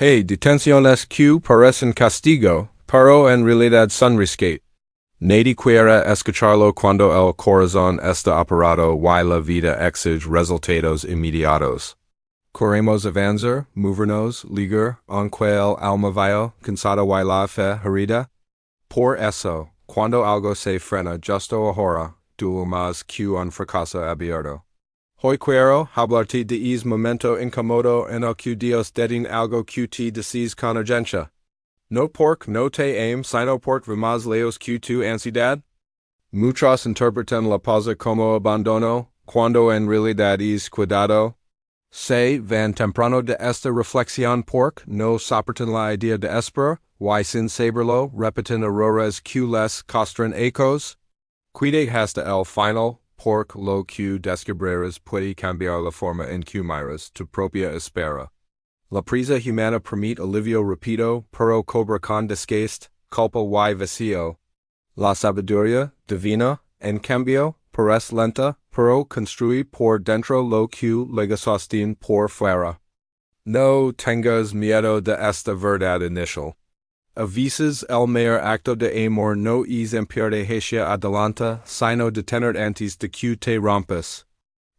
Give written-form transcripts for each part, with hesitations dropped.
Hey, detenciones que parecen castigo, pero en realidad son rescate. Nadie quiere escucharlo cuando el corazón está apurado y la vida exige resultados inmediatos. Queremos avanzar, movernos, ligar, aunque el alma vaya cansada y la fe herida. Por eso, cuando algo se frena justo ahora, duelo más que un fracaso abierto. Hoy quiero hablarte de ese momento incómodo en el que Dios detiene algo que te dices con urgencia. No porque no te ame, sino porque vemos leos que tu ansiedad. Muchos interpretan la pausa como abandono, cuando en realidad es cuidado. Se van temprano de esta reflexión porque no soportan la idea de esperar, y sin saberlo repiten errores que les costran ecos. Cuide hasta el final, porque lo que descubrirás puede cambiar la forma en que miras tu propia espera. La prisa humana permite alivio rápido, pero cobra con desgaste, culpa y vacío. La sabiduría divina, en cambio, parece lenta, pero construye por dentro lo que le sostiene por fuera. No tengas miedo de esta verdad inicial. A veces el mayor acto de amor no es empirar hacia adelante, sino detener antes de que te rompes.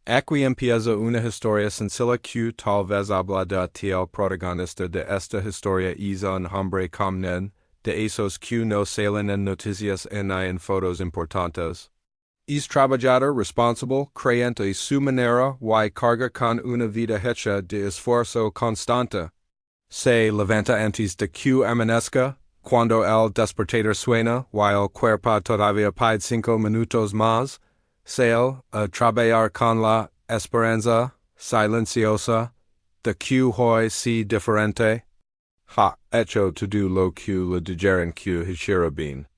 Aquí empieza una historia sencilla que tal vez habla de ti. El protagonista de esta historia es un hombre común, de esos que no salen en noticias ni en fotos importantes. Es trabajador responsable, creyente a su manera y carga con una vida hecha de esfuerzo constante. Se levanta antes de que amanezca, cuando el despertador suena y el cuerpo todavía pide 5 minutos más. Sale a trabajar con la esperanza silenciosa de que hoy sí diferente. Ha hecho todo lo que le dijeron que hiciera bien.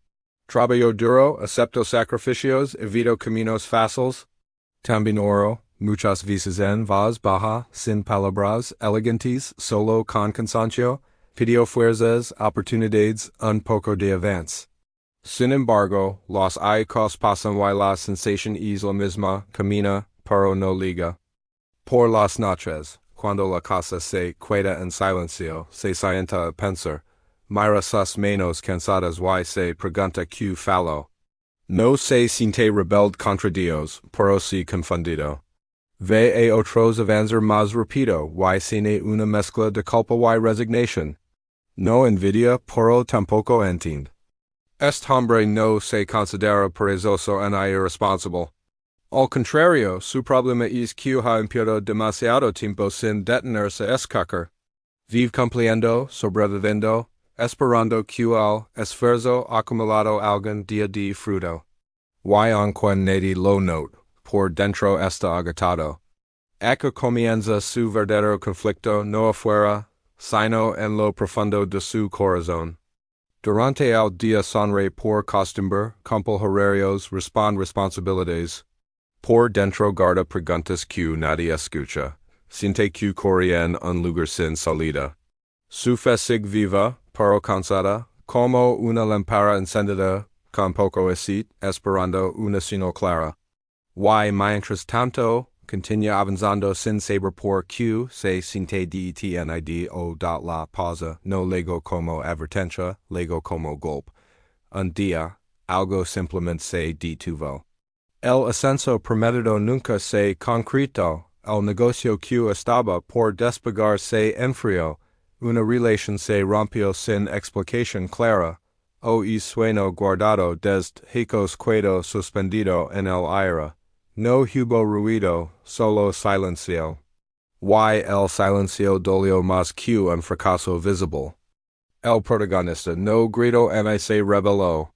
Trabajo duro, acepto sacrificios, evito caminos fáciles. También oro, muchas veces en voz baja, sin palabras elegantes, solo con cansancio, pidió fuerzas, oportunidades, un poco de avance. Sin embargo, los aicos pasan y la sensación es la misma, camina, pero no liga. Por las noches, cuando la casa se queda en silencio, se sienta a pensar, mira sus manos cansadas y se pregunta que fallo. No se siente rebelde contra Dios, pero sí confundido. Ve a otros avanzar más rápido y tiene una mezcla de culpa y resignación. No envidia, pero tampoco entiende. Este hombre no se considera perezoso ni irresponsable. Al contrario, su problema es que ha empleado demasiado tiempo sin detenerse a escoger. Vive cumpliendo, sobreviviendo, esperando que el esfuerzo acumulado algún día de fruto. Y aunque nadie lo note, por dentro está agotado. Aquí comienza su verdadero conflicto no afuera, sino en lo profundo de su corazón. Durante el día sonríe por costumbre, cumple horarios, responde responsabilidades. Por dentro guarda preguntas que nadie escucha. Siente que corre en un lugar sin salida. Su fe sigue viva, pero cansada, como una lámpara encendida, con poco aceite, esperando una señal clara. Y mientras tanto, continúa avanzando sin saber por qué se siente detenida o da la pausa, no luego como advertencia, luego como golpe. Un día, algo simplemente se detuvo. El ascenso prometido nunca se concretó, el negocio que estaba por despegar se enfrió, una relación se rompió sin explicación clara, o el sueño guardado desde hijos quedó suspendido en el aire. No hubo ruido, solo silencio. Y el silencio dolió más que un fracaso visible. El protagonista no gritó ni se rebeló.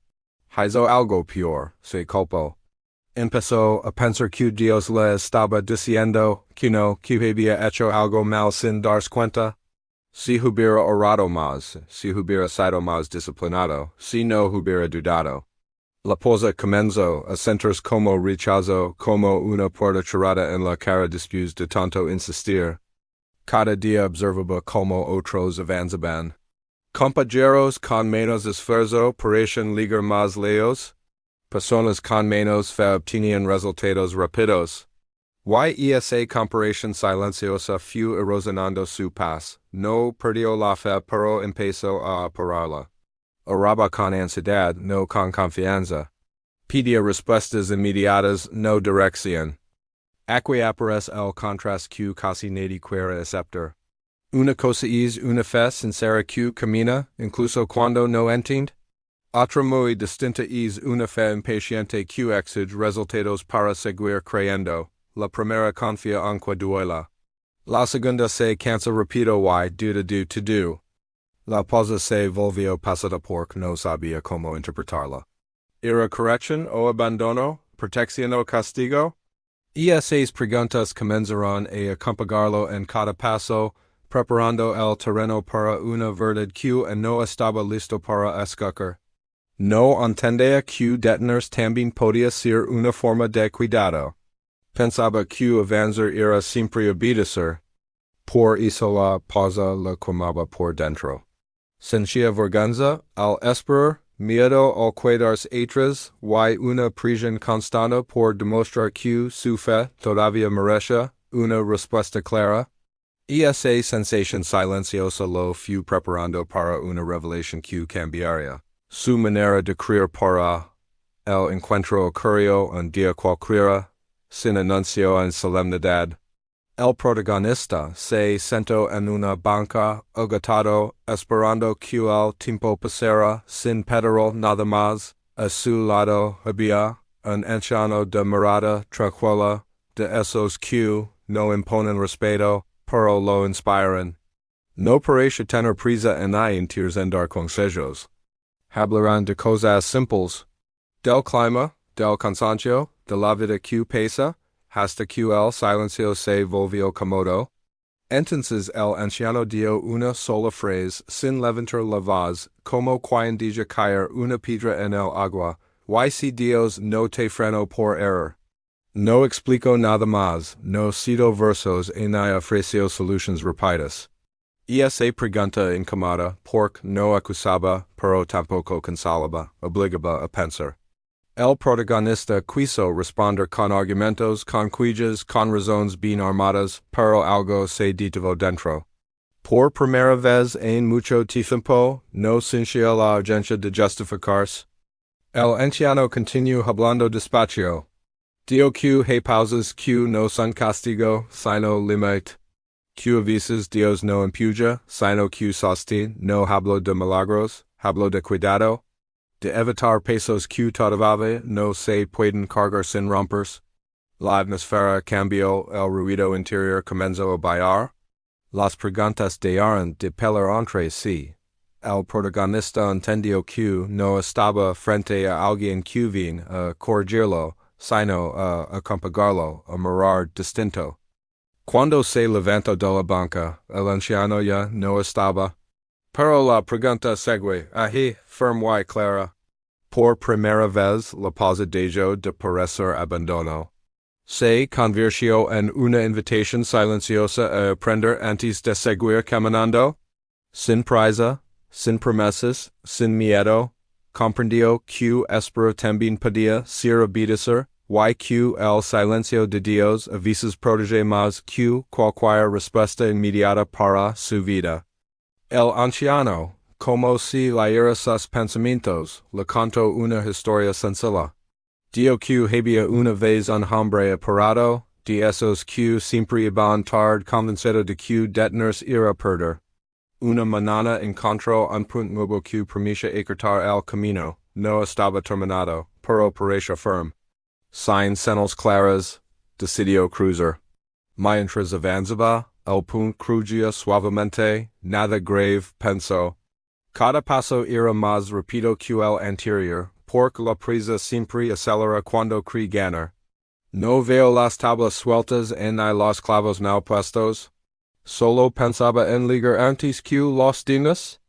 Hizo algo peor, se culpó. Empezó a pensar que Dios le estaba diciendo que no, que había hecho algo mal sin darse cuenta. Si hubiera orado más, si hubiera sido más disciplinado, si no hubiera dudado. La pausa comenzó a sentirse como rechazo, como una puerta cerrada en la cara después de tanto insistir. Cada día observaba como otros avanzaban. Compañeros con menos esfuerzo parecían ligar más lejos. Personas con menos fe obtenían resultados rápidos. Esa comparación silenciosa fu erosionando su paz, no perdió la fe pero empezó a pararla. Oraba con ansiedad, no con confianza. Pedia respuestas inmediatas, no dirección. Aquí aparece el contrast que casi nadie quiere aceptar. Una cosa es una fe sincera que camina, incluso cuando no entiende. Otra muy distinta es una fe impaciente que exige resultados para seguir creyendo. La primera confía aunque duela. La segunda se cansa rápido y duda to do. La pausa se volvió pasada porque no sabía cómo interpretarla. ¿Era corrección o abandono? ¿Protección o castigo? Esas preguntas comenzaron a acompañarlo en cada paso, preparando el terreno para una verdad que no estaba listo para escuchar. No entendía que detenerse también podía ser una forma de cuidado. Pensaba que avanzar era siempre obedecer. Por eso la pausa la quemaba por dentro. Sentía vergüenza al esperar, miedo al quedarse atrás, y una presión constante por demostrar que su fe todavía merece una respuesta clara. Esa sensación silenciosa lo fue preparando para una revelación que cambiaría su manera de creer para el encuentro ocurrió un día cualquiera, sin anuncio en solemnidad. El protagonista se sentó en una banca, agotado, esperando que el tiempo pasara sin pedir nada más. A su lado había un anciano de mirada tranquila, de esos que no imponen respeto, pero lo inspiran. No parece tener prisa en entender consejos. Hablarán de cosas simples, del clima, del cansancio, de la vida que pesa, hasta que el silencio se volvió cómodo. Entonces el anciano dio una sola frase sin levantar la voz, como cuando deja caer una piedra en el agua, y si Dios no te frenó por error. No explicó nada más, no citó versos ni ofreció soluciones rápidas. Esa pregunta incómoda, porque no acusaba, pero tampoco consolaba, obligaba a pensar. El protagonista quiso responder con argumentos, con quillas, con razones bien armadas, pero algo se detuvo dentro. Por primera vez en mucho tiempo, no sentía la urgencia de justificarse. El anciano continuó hablando despacio. Dio que hay pausas que no son castigo, sino limite. Que a veces Dios no empuja, sino que sostiene, no hablo de milagros, hablo de cuidado. De evitar pesos que todavía no se pueden cargar sin romperse. La atmósfera cambió, el ruido interior comenzó a bailar. Las preguntas dejaron de pelear entre sí. El protagonista entendió que no estaba frente a alguien que vino a corregirlo, sino a acompañarlo, a mirar distinto. Cuando se levantó de la banca, el anciano ya no estaba. Pero la pregunta segue, ahí, firme y clara. Por primera vez, la pausa dejó de parecer abandono. Se convirtió en una invitación silenciosa a aprender antes de seguir caminando. Sin prisa, sin promesas, sin miedo, comprendió que esperar también podía ser obedecer, y que el silencio de Dios a veces protege más que cualquier respuesta inmediata para su vida. El anciano, como si leyera sus pensamientos, le contó una historia sencilla. Dio que había una vez un hombre apurado, de esos que siempre iban tarde convencido de que detenerse era perder. Una mañana encontró un punto nuevo que permitía encurtar el camino, no estaba terminado, pero parecía firme. Sin señales claras, decidió cruzar. Mientras avanzaba, el punto crujía suavemente, nada grave, pensó. Cada paso era más rápido que el anterior, porque la prisa siempre acelera cuando cree ganar. No veo las tablas sueltas ni los clavos no puestos. Solo pensaba en ligar antes que los demás.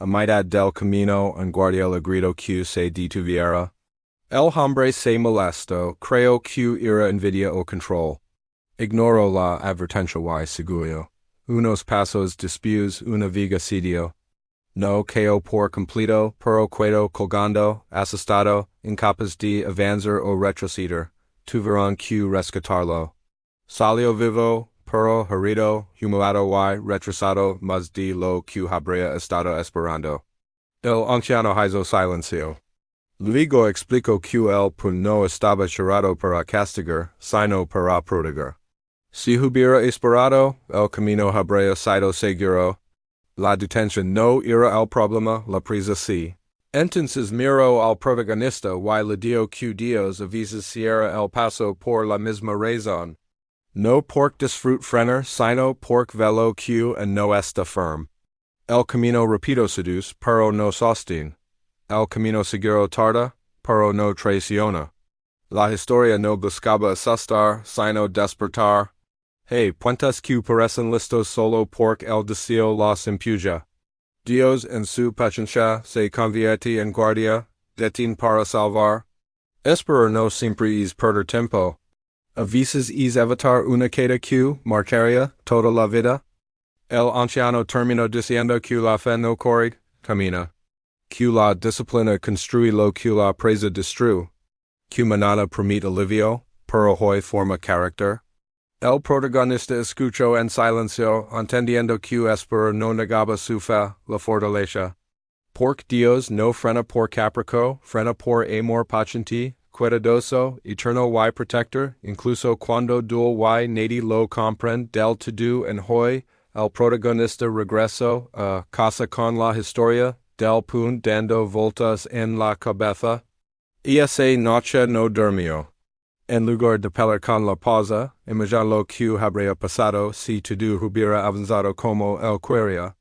A mitad del camino, un guardia le gritó que se detuviera. El hombre se molestó, creyó que era envidia o control. Ignoró la advertencia y siguió. Unos pasos después, una viga cedió. No cayó por completo, pero quedó colgando, asustado, incapaz de avanzar o retroceder. Tuvieron que rescatarlo. Salio vivo, pero herido, humillado y retrasado, más de lo que habría estado esperando. El anciano hizo silencio. Luego explicó que él no estaba cerrado para castigar, sino para prodigar. Si hubiera esperado, el camino habría sido seguro. La detención no era el problema, la prisa sí. Entonces miró al protagonista y le dio que Dios a veces cierra el paso por la misma razón. No porque disfrute frenar, sino porque velo que no está firme. El camino rápido seduce, pero no sostiene. El camino seguro tarda, pero no traiciona. La historia no buscaba asustar, sino despertar. Hey, puentes que parecen listos solo porque el deseo los empuja. Dios en su paciencia se convierte en guardia, detiene para salvar. Esperar no siempre es perder tiempo. A veces es evitar una queda que marcaría toda la vida. El anciano terminó diciendo que la fe no corre, camina. Que la disciplina construye lo que la presa destruye. Que mañana promete alivio, pero hoy forma carácter. El protagonista escuchó en silencio, entendiendo que esperar no negaba su fe, la fortaleza. Porque Dios no frena por capricho, frena por amor paciente, cuidadoso, eterno y protector, incluso cuando dual y nadie lo comprende del todo en hoy, el protagonista regresó a casa con la historia, del punto dando voltas en la cabeza. Esa noche no durmió. En lugar de pelear con la pausa, imaginar lo que habría pasado si todo hubiera avanzado como él quería.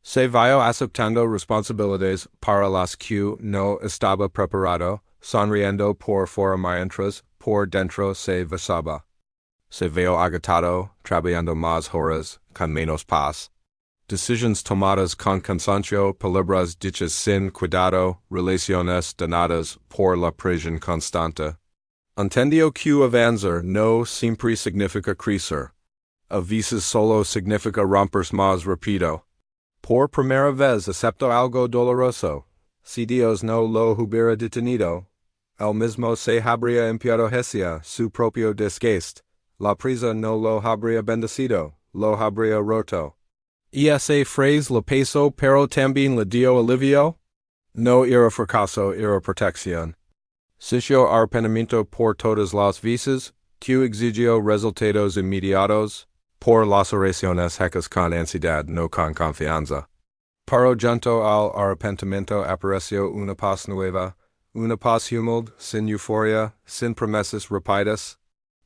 Se vio aceptando responsabilidades para las que no estaba preparado, sonriendo por fuera mientras por dentro se besaba. Se vio agotado, trabajando más horas, con menos paz. Decisiones tomadas con cansancio, palabras dichas sin cuidado, relaciones dañadas por la presión constante. Entendió que avanzar no siempre significa crecer. A veces solo significa romperse más rápido. Por primera vez aceptó algo doloroso. Si Dios no lo hubiera detenido, él mismo se habría enviado hacia su propio desgaste. La prisa no lo habría bendecido, lo habría roto. Y esa frase le pesó pero también le dio alivio. No era fracaso, era protección. Sitio arrepentimiento por todas las veces, que exigió resultados inmediatos, por las oraciones hechas con ansiedad, no con confianza. Pero junto al arrepentimiento apareció una paz nueva, una paz humilde, sin euforia, sin promesas rápidas.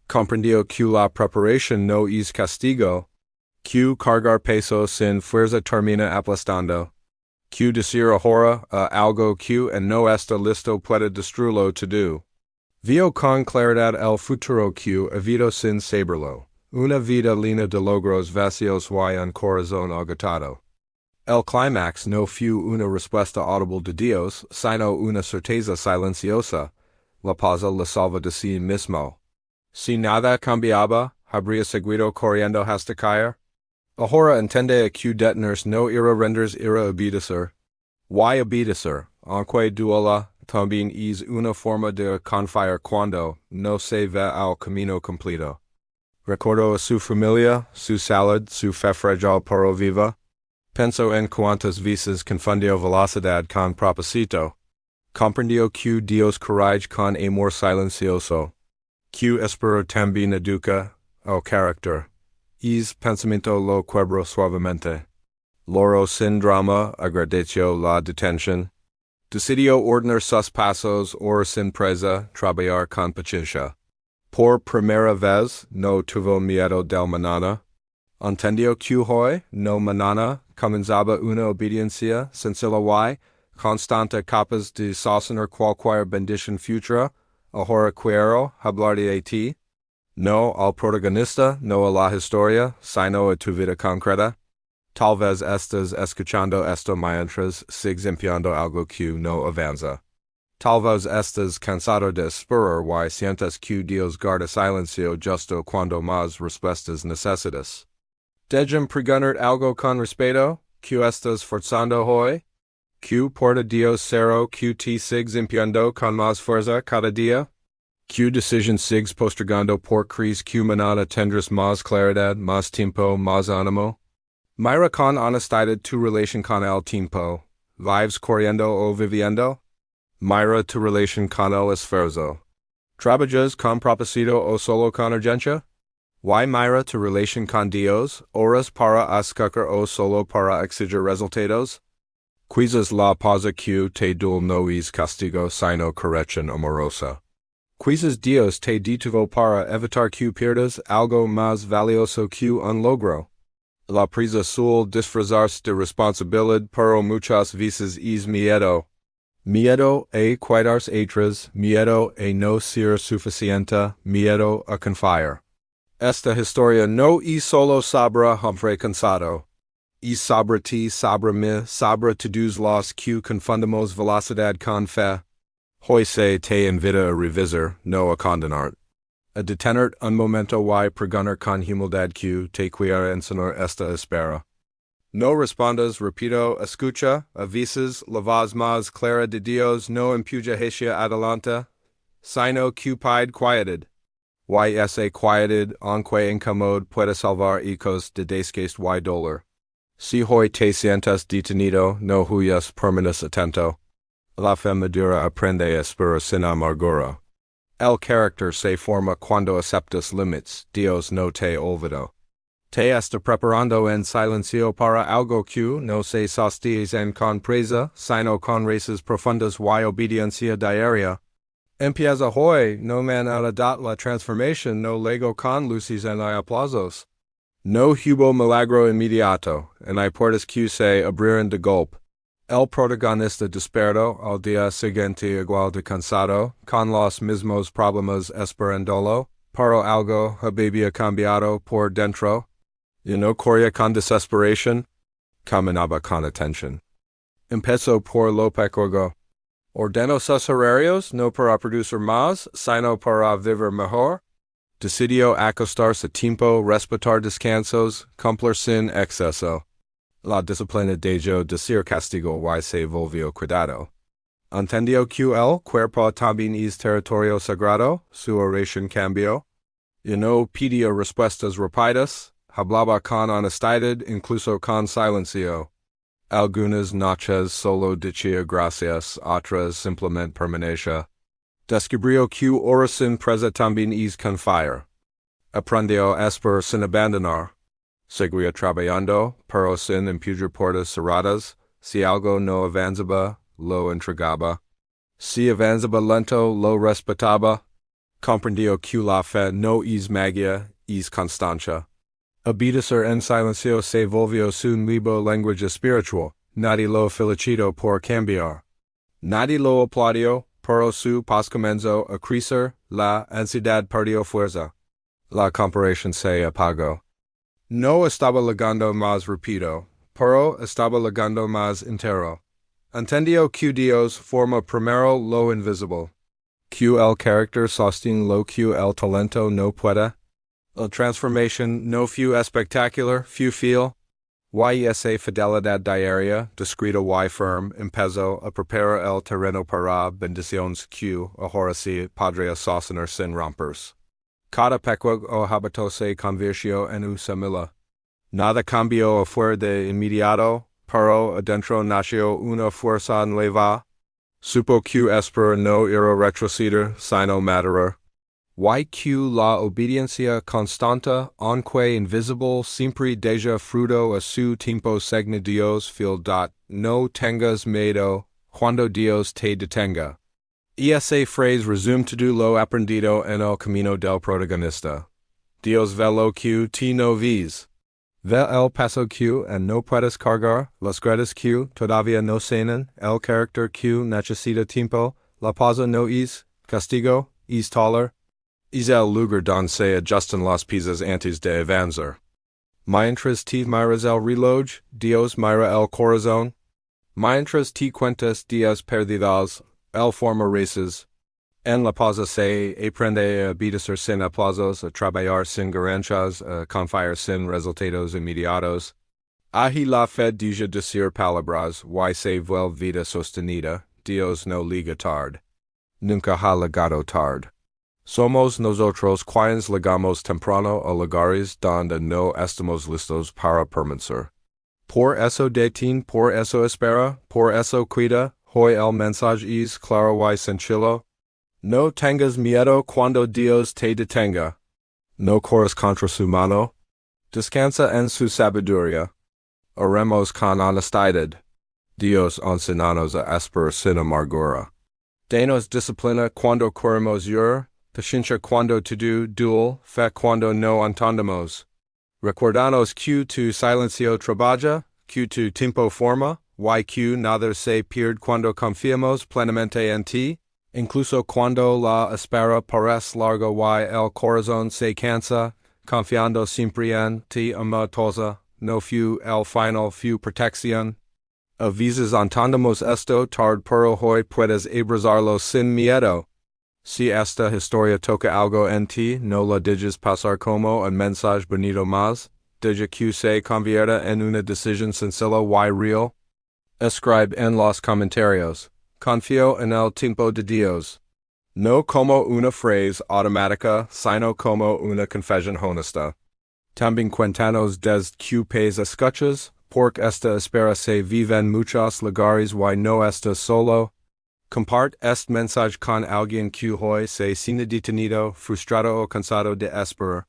Comprendió que la preparación no es castigo, que cargar peso sin fuerza termina aplastando. Que decir ahora a algo que no está listo puede destruirlo todo. Vio con claridad el futuro que evitó sin saberlo. Una vida llena de logros vacíos y un corazón agotado. El clímax no fue una respuesta audible de Dios, sino una certeza silenciosa. La pausa le salva de sí mismo. Si nada cambiaba, habría seguido corriendo hasta caer. Ahora entiende que detenerse no era renderse era obedecer. Y obedecer, aunque duela, también es una forma de confiar cuando no se ve al camino completo. Recordó a su familia, su salud, su fe fragile pero viva. Pensó en cuántas veces confundió velocidad con propósito. Comprendió que Dios courage con amor silencioso. Que espero también educa el carácter. Es pensamiento lo quebró suavemente. Loro sin drama agradeció la detención. Decidió ordenar sus pasos or sin presa, trabajar con paciencia. Por primera vez no tuvo miedo del mañana. Entendió que hoy, no mañana, comenzaba una obediencia sencilla y constante capaz de sostener cualquier bendición futura. Ahora quiero hablar de ti. No al protagonista, no a la historia, sino a tu vida concreta. Tal vez estás escuchando esto mientras sigues empeñando algo que no avanza. Tal vez estás cansado de esperar y sientes que Dios guarda silencio justo cuando más respuestas necesitas. Dejem preguntar algo con respeto, que estás forzando hoy? Que por Dios cero que te sigues empeñando con más fuerza cada día? Q decision sigs postergando por cris Q manada tendrás más claridad, más tiempo, más ánimo. Mira con honestidad tu relation con el tiempo. Vives corriendo o viviendo. Mira tu relation con el esfuerzo. Trabajas con propósito o solo con urgencia? Y mira tu relation con Dios, oras para escuchar o solo para exigir resultados? Quizás la pausa Q te dul nois castigo sino corrección amorosa. Quizás Dios te detuvo para evitar que pierdas algo más valioso que un logro. La prisa suele disfrazarse de responsabilidad, pero muchas veces es miedo. Miedo a cuidarse atrás, miedo a no ser suficiente, miedo a confiar. Esta historia no es solo sobre hombre cansado. Es sobre ti, sobre mí, sobre todos los que confundimos velocidad con fe. Hoy se te invita a revisar, no a condenar. A detenerte un momento y preguntar con humildad que te quiera enseñar esta espera. No respondas, repito, escucha, a veces la voz más clara de Dios no empuja hacia adelante, sino que pide quietud. Y esa quietud, aunque incómodo, puede salvar hijos de desgaste y dolor. Si hoy te sientas detenido, no huyas, permaneces atento. La fe madura aprende a esperar sin amargura. El carácter se forma cuando aceptas límites, Dios no te olvidó. Te está preparando en silencio para algo que no se sostiene con prisa, sino con raíces profundas y obediencia diaria. Empieza hoy, no man dat la transformación no lego con luces en aplausos. No hubo milagro inmediato, en hay puertas que se abrieron de golpe. El protagonista despertó al día siguiente igual de cansado, con los mismos problemas esperándolo, pero algo había cambiado por dentro. Y no corría con desesperación, caminaba con atención. Empezó por lo pequeño. Ordenó sus horarios no para producir más, sino para vivir mejor. Decidió acostarse a tiempo, respetar descansos, cumplir sin exceso. La disciplina dejó de ser castigo y se volvió cuidado. Entendió que el cuerpo también es territorio sagrado, su oración cambió. Y no pidió respuestas rápidas, hablaba con honestidad, incluso con silencio. Algunas noches solo decía gracias, otras simplemente permanecía. Descubrió que oración presa también es confiar. Aprendió a esperar sin abandonar. Seguía trabajando, pero sin empujar puertas cerradas. Si algo no avanzaba, lo entregaba. Si avanzaba lento, lo respetaba. Comprendió que la fe no es magia, es constancia. Obedecer en silencio se volvió su nuevo lenguaje espiritual. Nadie lo felicitó por cambiar. Nadie lo aplaudió, pero su paz comenzó a crecer, la ansiedad perdió fuerza. La comparación se apagó. No estaba ligando más rápido, pero estaba ligando más entero. Entendió que Dios forma primero lo invisible. Que el carácter sostiene lo que el talento no puede. La transformación no fue espectacular, fue fiel. Y esa fidelidad diaria, discreta y firme, empezó a preparar el terreno para bendiciones que ahora se podría sostener sin rompers. Cada pequeño hábito se convirtió en una semilla. Nada cambió afuera de inmediato, pero adentro nació una fuerza nueva. Supo que esperar no era retroceder, sino madurar. Y que la obediencia constante, aunque invisible, siempre deja fruto a su tiempo segna Dios fil. No tengas miedo, cuando Dios te detenga. Y esa frase resume todo lo aprendido en el camino del protagonista. Dios ve lo que ti no ves. Ve el paso que en no puedes cargar, las gradas que todavía no cenan, el carácter que necesita tiempo, la pausa no es castigo, es taller. Es el lugar donde se ajustan las piezas antes de avanzar. Mientras te miras el reloj, Dios mira el corazón. Mientras te cuentas días perdidos, él forma raíces. En la pausa se aprende a obedecer sin aplausos, a trabajar sin ganancias, a confiar sin resultados inmediatos. Ahí la fe deja de ser palabras, y se vuelve vida sostenida. Dios no liga tarde. Nunca ha ligado tarde. Somos nosotros quienes llegamos temprano a lugares donde no estamos listos para permanecer. Por eso detiene, por eso espera, por eso cuida, hoy el mensaje es claro y sencillo. No tengas miedo cuando Dios te detenga. No corras contra su mano. Descansa en su sabiduría. Oremos con honestidad. Dios enséñanos a esperar sin amargura. Danos disciplina cuando queremos ir, paciencia cuando todo duele, fe cuando no entendemos. Recordanos que tu silencio trabaja, que tu tiempo forma, y que nada se pierde cuando confiamos plenamente en ti, incluso cuando la espera parece larga y el corazón se cansa, confiando siempre en ti amatosa, no fu el final fu protección. A veces entendemos esto tarde pero hoy puedes abrazarlo sin miedo. Si esta historia toca algo en ti, no la dejes pasar como un mensaje bonito más, deja que se convierta en una decisión sencilla y real. Escribe en los comentarios. Confío en el tiempo de Dios. No como una frase automática, sino como una confesión honesta. También cuéntanos desde que país escuchas, porque esta espera se vive en muchos lugares y no estás solo. Comparte este mensaje con alguien que hoy se siente detenido, frustrado o cansado de esperar.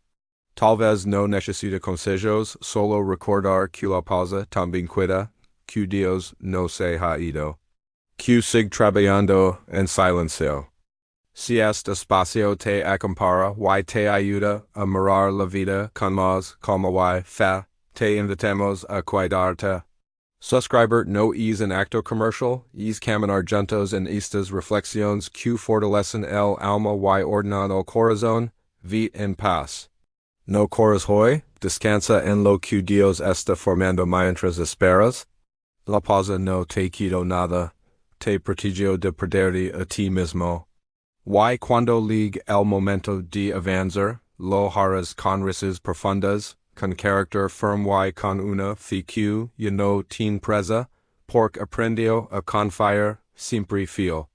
Tal vez no necesita consejos, solo recordar que la pausa también cuida, que Dios no se ha ido. Que sigue trabajando en silencio. Si este espacio te acompara y te ayuda a mirar la vida con más calma y fe, te invitamos a cuidarte. Suscriber no es un acto comercial, es caminar juntos en estas reflexiones que fortalecen el alma y ordenan el corazón, vit en paz. No corras hoy, descansa en lo que Dios está formando mientras esperas. La pausa no te quitó nada, te protegió de perderte a ti mismo. Y cuando llegue el momento de avanzar, lo harás con raíces profundas, con carácter firme y con una fe que ya no tiene presa, porque aprendió a confiar siempre fiel.